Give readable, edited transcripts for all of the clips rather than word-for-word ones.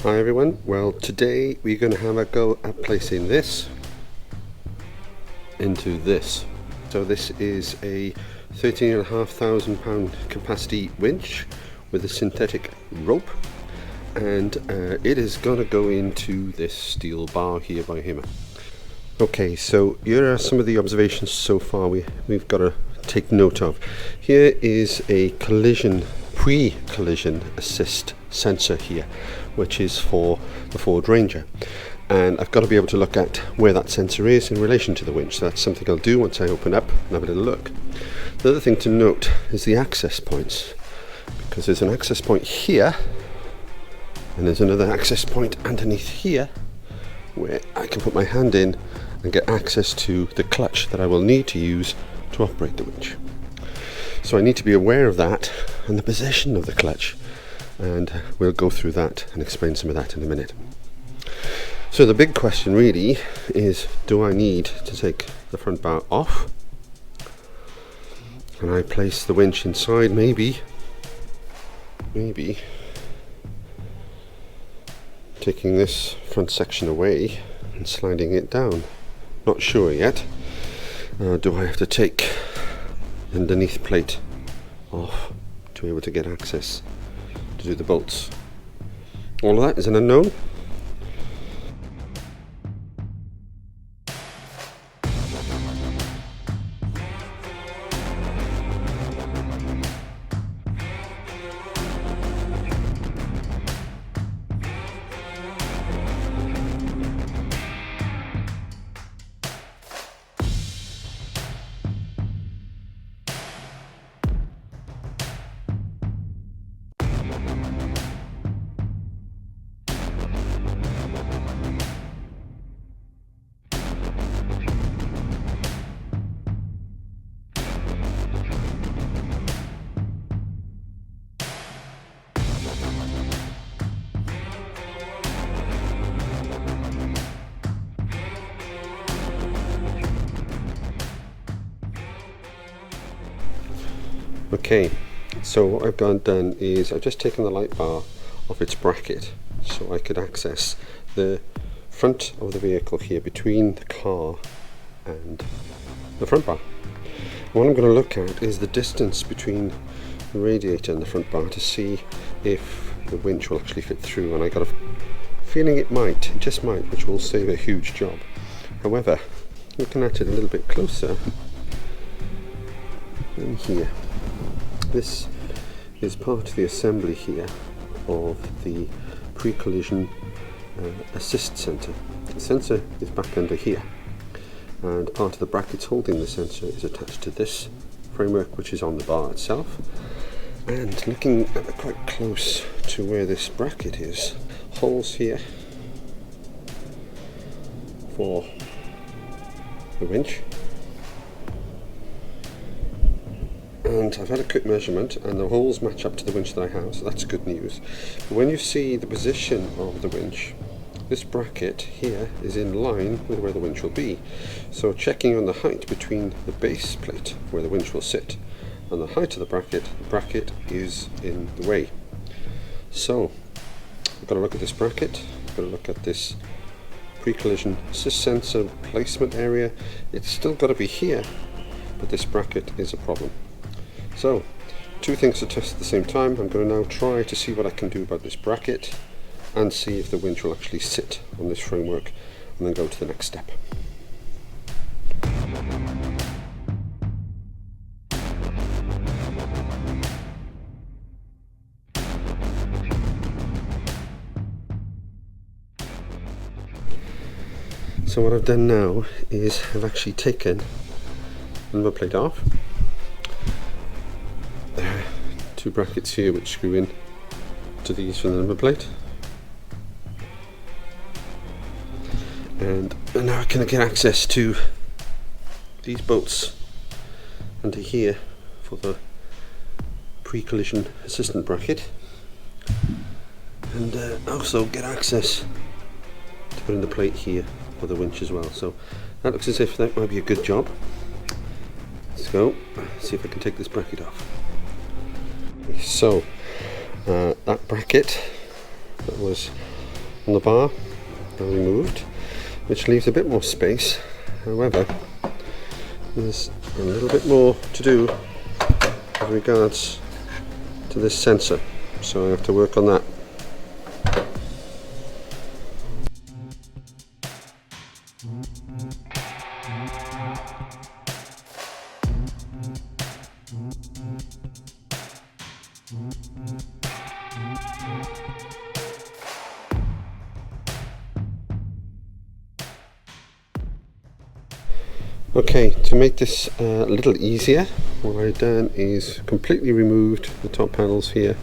Hi everyone, well today we're going to have a go at placing this into this. So this is a £13,500 capacity winch with a synthetic rope, and it is going to go into this steel bar here by Hammer. Okay, so here are some of the observations so far we've got to take note of. Here is a pre-collision assist sensor here, which is for the Ford Ranger, and I've got to be able to look at where that sensor is in relation to the winch. So that's something I'll do once I open up and have a little look. The other thing to note is the access points, because there's an access point here and there's another access point underneath here where I can put my hand in and get access to the clutch that I will need to use to operate the winch. So I need to be aware of that and the position of the clutch, and we'll go through that and explain some of that in a minute. So the big question really is, do I need to take the front bar off? Can I place the winch inside? Maybe taking this front section away and sliding it down. Not sure yet. Do I have to take the underneath plate off to be able to get access to do the bolts? All of that is an unknown. Okay, so what I've done is I've just taken the light bar off its bracket so I could access the front of the vehicle here between the car and the front bar. What I'm going to look at is the distance between the radiator and the front bar to see if the winch will actually fit through, and I got a feeling it just might, which will save a huge job. However, looking at it a little bit closer in here, this is part of the assembly here of the pre-collision assist sensor. The sensor is back under here, and part of the brackets holding the sensor is attached to this framework, which is on the bar itself. And looking at it quite close to where this bracket is, holes here for the winch. And I've had a quick measurement and the holes match up to the winch that I have, so that's good news. But when you see the position of the winch, this bracket here is in line with where the winch will be. So checking on the height between the base plate where the winch will sit and the height of the bracket is in the way. So I've got to look at this bracket, I've got to look at this pre-collision assist sensor placement area. It's still got to be here, but this bracket is a problem. So, two things to test at the same time. I'm going to now try to see what I can do about this bracket and see if the winch will actually sit on this framework, and then go to the next step. So what I've done now is I've actually taken the number plate off. Two brackets here which screw in to these for the number plate, and now I can get access to these bolts under here for the pre-collision assistant bracket, and also get access to put in the plate here for the winch as well. So that looks as if that might be a good job. Let's go see if I can take this bracket off. So that bracket that was on the bar are removed, which leaves a bit more space. However, there's a little bit more to do with regards to this sensor, so I have to work on that. Okay, to make this a little easier, what I've done is completely removed the top panels here,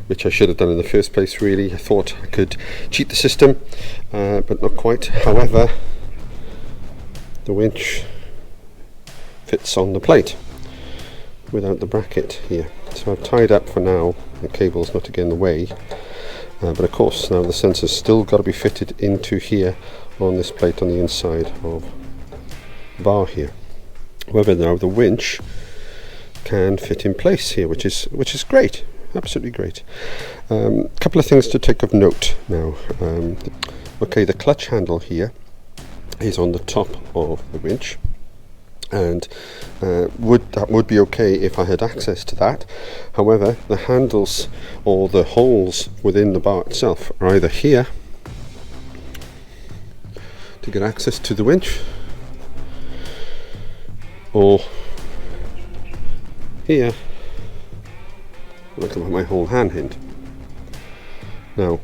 which I should have done in the first place really. I thought I could cheat the system, but not quite. However, the winch fits on the plate without the bracket here. So I've tied up for now the cables not to get in the way, but of course now the sensor's still got to be fitted into here on this plate on the inside of bar here. However, now the winch can fit in place here, which is great, absolutely great. Couple of things to take of note now. Okay, the clutch handle here is on the top of the winch, and that would be okay if I had access to that. However, the handles or the holes within the bar itself are either here to get access to the winch, or here, look at my whole hand hint. Now,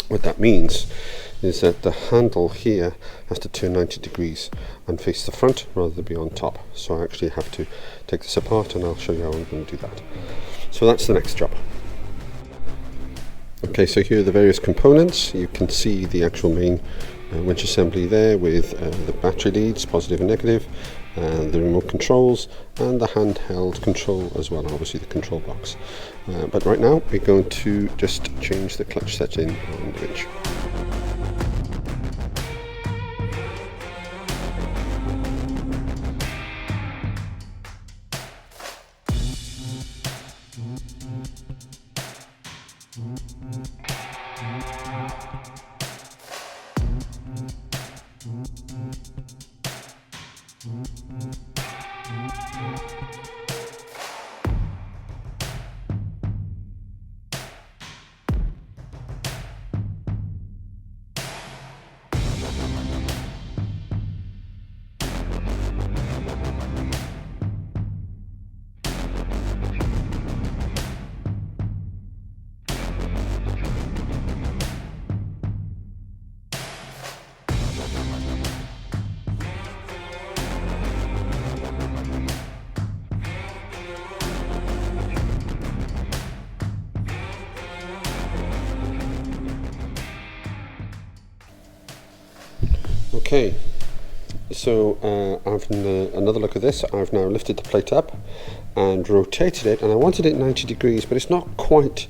what that means is that the handle here has to turn 90 degrees and face the front rather than be on top. So I actually have to take this apart, and I'll show you how I'm going to do that. So that's the next job. Okay, so here are the various components. You can see the actual main winch assembly there with the battery leads, positive and negative, the remote controls, and the handheld control as well, obviously the control box. But right now we're going to just change the clutch setting on the winch. Okay, so I've another look at this. I've now lifted the plate up and rotated it, and I wanted it 90 degrees, but it's not quite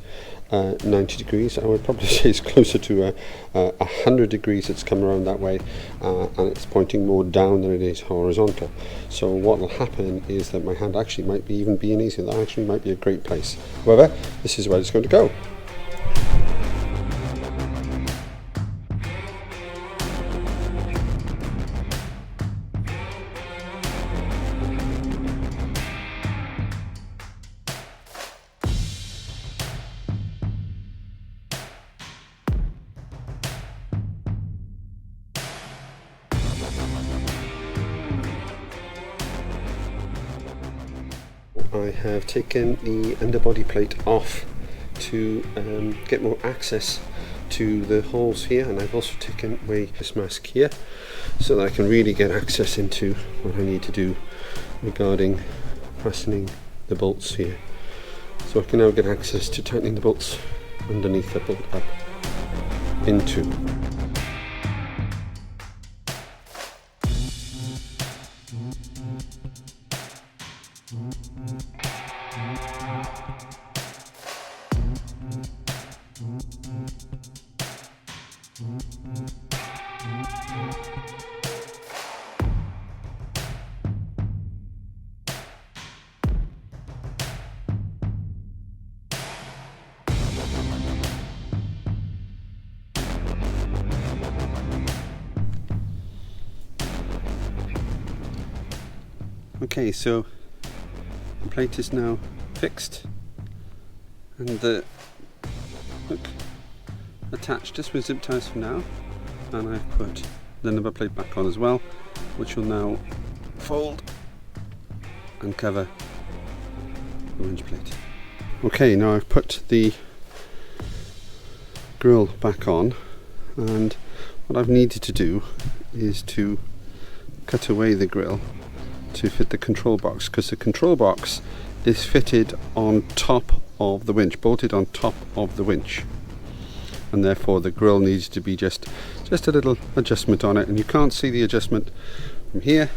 90 degrees. I would probably say it's closer to 100 degrees. It's come around that way, and it's pointing more down than it is horizontal. So what will happen is that my hand actually might be even being easier. That actually might be a great place. However, this is where it's going to go. I have taken the underbody plate off to get more access to the holes here, and I've also taken away this mask here so that I can really get access into what I need to do regarding fastening the bolts here. So I can now get access to tightening the bolts underneath the bolt up into. Okay, so the plate is now fixed and the hook attached just with zip ties for now, and I've put the number plate back on as well, which will now fold and cover the winch plate. Okay, now I've put the grill back on, and what I've needed to do is to cut away the grill to fit the control box, because the control box is fitted on top of the winch, bolted on top of the winch, and therefore the grill needs to be just a little adjustment on it, and you can't see the adjustment from here.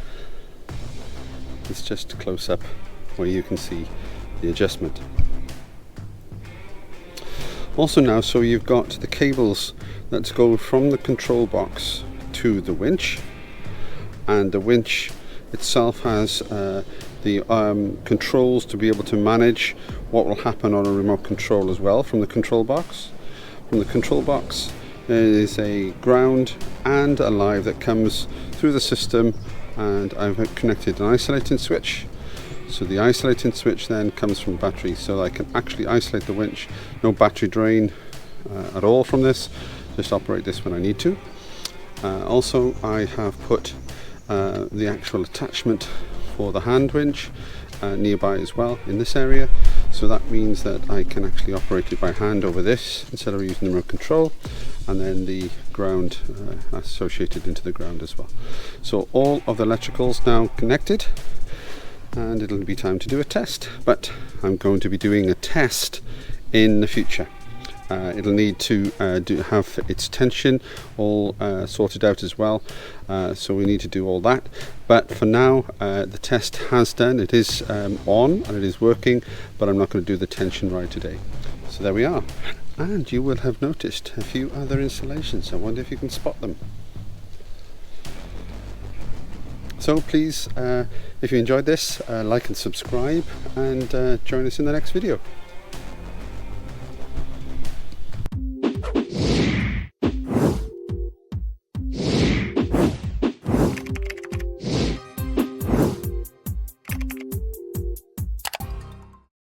It's just close up where you can see the adjustment. Also now, so you've got the cables that go from the control box to the winch, and the winch itself has the controls to be able to manage what will happen on a remote control as well from the control box. From the control box there is a ground and a live that comes through the system, and I've connected an isolating switch. So the isolating switch then comes from battery, so I can actually isolate the winch. No battery drain at all from this, just operate this when I need to. Also I have put the actual attachment for the hand winch nearby as well in this area, so that means that I can actually operate it by hand over this instead of using the remote control, and then the ground associated into the ground as well. So all of the electricals now connected, and it'll be time to do a test, but I'm going to be doing a test in the future. It'll need to have its tension all sorted out as well, so we need to do all that, but for now the test has done. It is on and it is working, but I'm not going to do the tension right today. So there we are, and you will have noticed a few other installations. I wonder if you can spot them. So please, if you enjoyed this, like and subscribe, and join us in the next video.